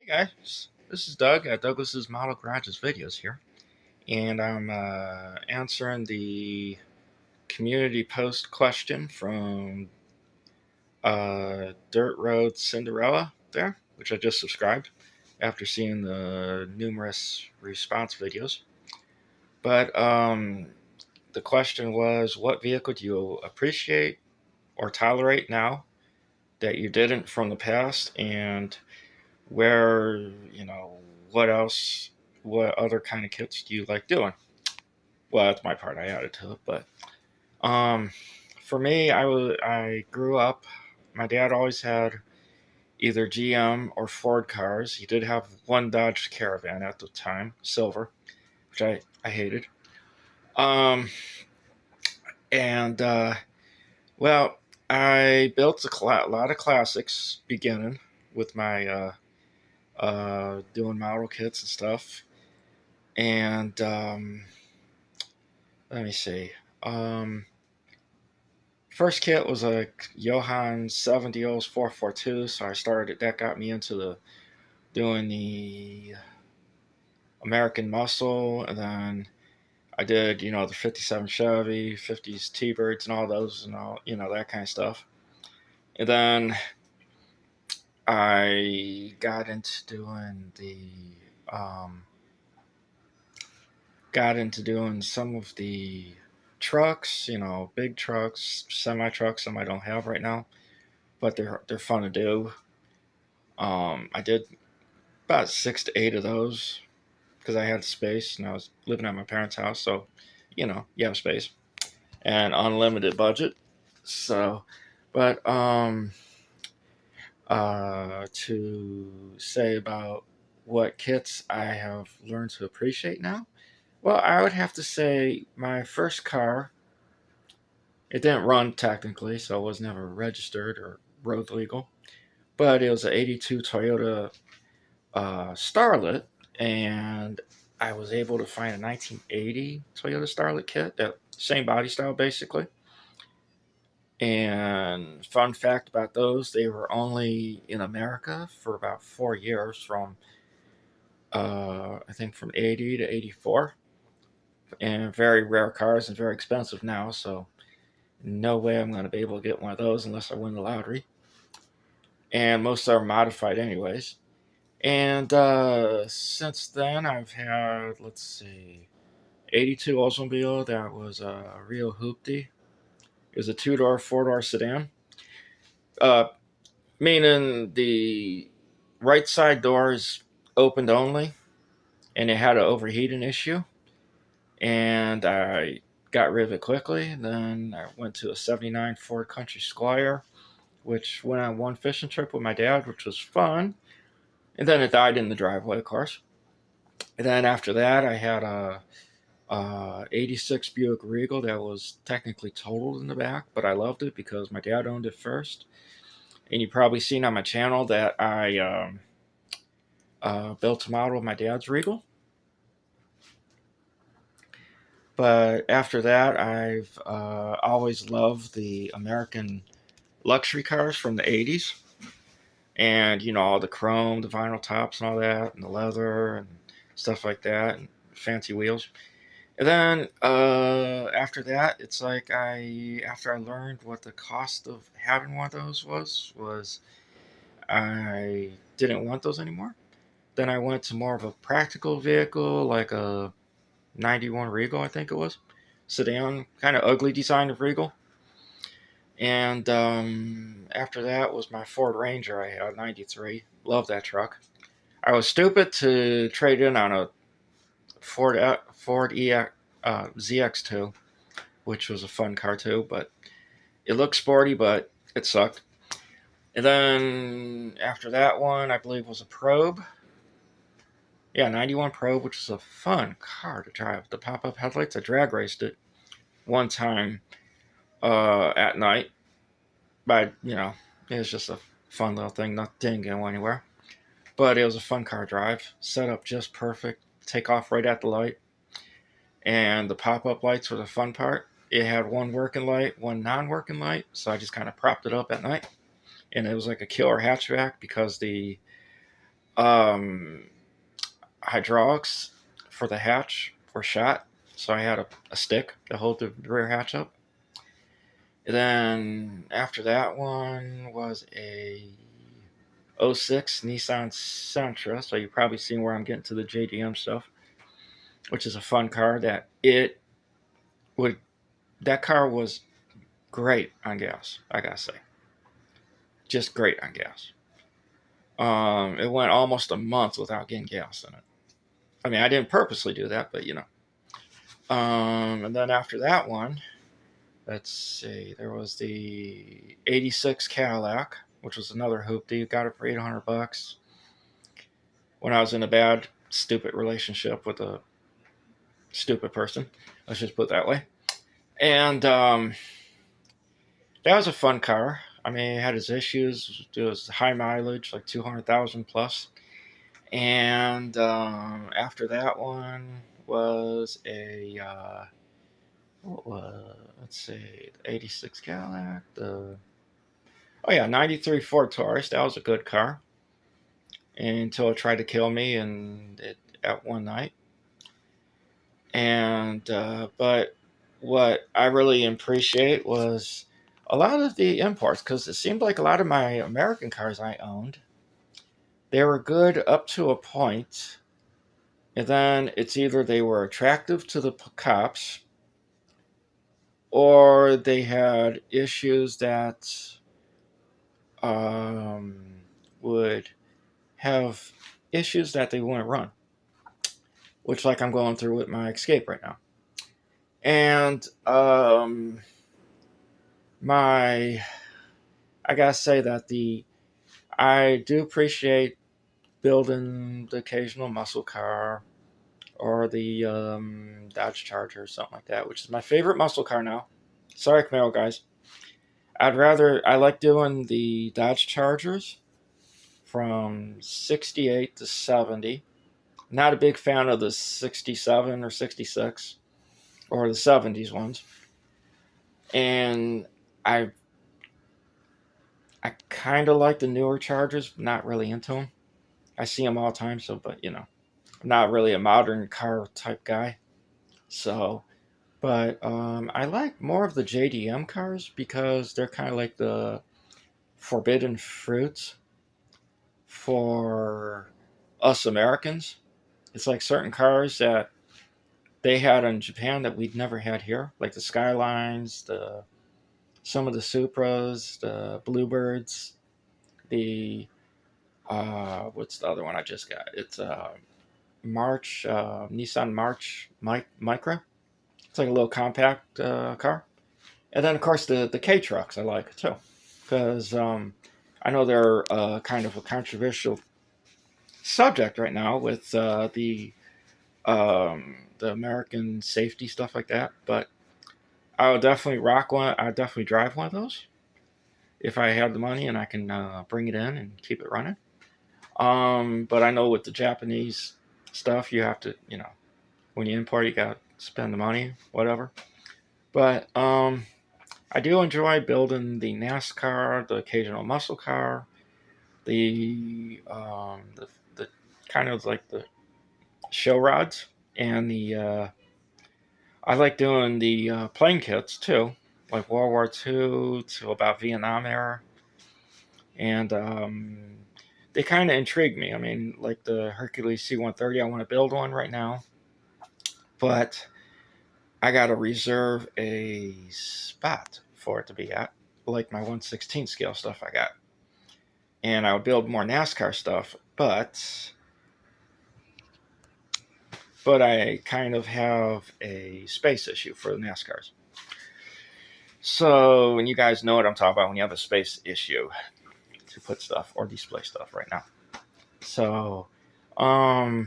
Hey guys, this is Doug at Douglas's Model Garages videos here, and I'm answering the community post question from Dirt Road Cinderella there, which I just subscribed after seeing the numerous response videos. But the question was, what vehicle do you appreciate or tolerate now that you didn't from the past, and where, what else, what other kind of kits do you like doing? Well, that's my part. I added to it, but um, for me, I grew up. My dad always had either GM or Ford cars. He did have one Dodge Caravan at the time, silver, which I hated. Um, and well, I built a lot of classics beginning with my doing model kits and stuff. And let me see. Um, First kit was a Johann 70's 442, so I started. That got me into the doing the American Muscle, and then I did, the 57 Chevy, 50s T-Birds, and all those, and all, that kind of stuff. And then I um, got into doing some of the trucks, big trucks, semi trucks. Some I don't have right now, but they're fun to do. I did about 6 to 8 of those because I had space and I was living at my parents' house, so you have space and unlimited budget. So, but to say about what kits I have learned to appreciate now, well, I would have to say my first car. It didn't run technically, so it was never registered or road legal. But it was an '82 Toyota Starlet, and I was able to find a 1980 Toyota Starlet kit, that same body style basically. And fun fact about those, they were only in America for about 4 years, from I think from '80 to '84, and very rare cars and very expensive now. So no way I'm going to be able to get one of those unless I win the lottery. And most are modified anyways. And since then, I've had, let's see, '82 Oldsmobile that was a real hoopty. It was a two-door, four-door sedan, uh, meaning the right side door is opened only, and it had an overheating issue. And I got rid of it quickly. And then I went to a '79 Ford Country Squire, which went on one fishing trip with my dad, which was fun. And then it died in the driveway, of course. And then after that, I had a '86 Buick Regal that was technically totaled in the back, but I loved it because my dad owned it first. And you probably seen on my channel that I built a model of my dad's Regal. But after that, I've always loved the American luxury cars from the '80s, and all the chrome, the vinyl tops, and all that, and the leather and stuff like that, and fancy wheels. And then after that, it's like after I learned what the cost of having one of those was I didn't want those anymore. Then I went to more of a practical vehicle, like a '91 Regal, I think it was, sedan, kind of ugly design of Regal. And after that was my Ford Ranger I had, '93. Love that truck. I was stupid to trade in on a Ford ZX2, which was a fun car too, but it looked sporty, but it sucked. And then after that one, I believe was a Probe. Yeah, '91 Probe, which was a fun car to drive. The pop-up headlights, I drag raced it one time at night. But, it was just a fun little thing. Didn't go anywhere. But it was a fun car drive. Set up just perfect. Take off right at the light. And the pop-up lights were the fun part. It had one working light, one non-working light. So I just kind of propped it up at night. And it was like a killer hatchback because the Um, Hydraulics for the hatch were shot, so I had a stick to hold the rear hatch up. And then after that one was a '06 Nissan Sentra, so you've probably seen where I'm getting to the JDM stuff, which is a fun car. Would that car was great on gas, I gotta say, just great on gas. It went almost a month without getting gas in it. I mean, I didn't purposely do that, but you know. And then after that one, let's see, there was the '86 Cadillac, which was another hoopty. Got it for $800 when I was in a bad, stupid relationship with a stupid person. Let's just put it that way. And that was a fun car. I mean, it had its issues. It was high mileage, like 200,000 plus. And after that one was a let's see, the '86 Cadillac, the '93 Ford Taurus. That was a good car until it tried to kill me at one night. And but what I really appreciate was a lot of the imports, because it seemed like a lot of my American cars I owned, they were good up to a point, and then it's either they were attractive to the cops or they had issues that um, would have issues that they wouldn't run, which like I'm going through with my Escape right now. And my I gotta say that the I do appreciate building the occasional muscle car or the Dodge Charger or something like that, which is my favorite muscle car now. Sorry, Camaro guys. I like doing the Dodge Chargers from 68 to 70. Not a big fan of the 67 or 66 or the 70s ones. And I kind of like the newer Chargers, not really into them. I see them all the time, so, but you know, I'm not really a modern car type guy. So, but I like more of the JDM cars because they're kind of like the forbidden fruits for us Americans. It's like certain cars that they had in Japan that we'd never had here, like the Skylines, the some of the Supras, the Bluebirds, the what's the other one I just got? It's March Nissan March Micra. It's like a little compact car, and then of course the K trucks I like too, because I know they're kind of a controversial subject right now with the American safety stuff like that. But I would definitely rock one. I would definitely drive one of those if I have the money and I can bring it in and keep it running. But I know with the Japanese stuff, you have to, you know, when you import, you got to spend the money, whatever. But I do enjoy building the NASCAR, the occasional muscle car, the kind of like the show rods, and the I like doing the plane kits too, like World War II to about Vietnam era, and they kind of intrigue me. I mean, like the Hercules C-130, I want to build one right now, but I got to reserve a spot for it to be at, like my 1/16 scale stuff I got. And I'll build more NASCAR stuff, but I kind of have a space issue for the NASCARs. So, and you guys know what I'm talking about when you have a space issue to put stuff or display stuff right now. So, I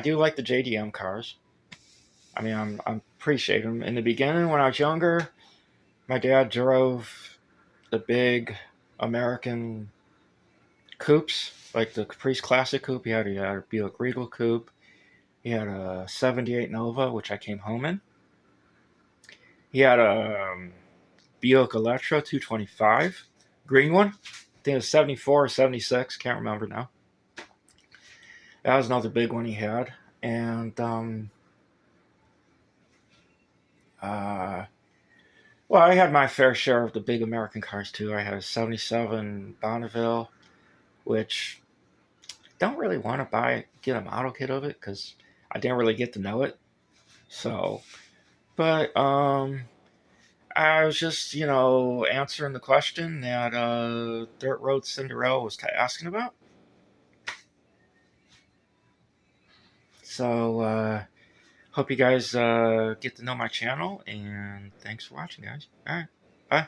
do like the JDM cars. I mean, I'm appreciate them. In the beginning, when I was younger, my dad drove the big American coupes, like the Caprice Classic coupe. He had a Buick Regal coupe. He had a '78 Nova, which I came home in. He had a Buick Electra 225, green one. I think it was '74 or '76. Can't remember now. That was another big one he had. And uh, well, I had my fair share of the big American cars too. I had a '77 Bonneville, which don't really want to get a model kit of it because I didn't really get to know it. So, but I was just answering the question that Dirt Road Cinderella was asking about. So, hope you guys get to know my channel, and thanks for watching, guys. All right, bye.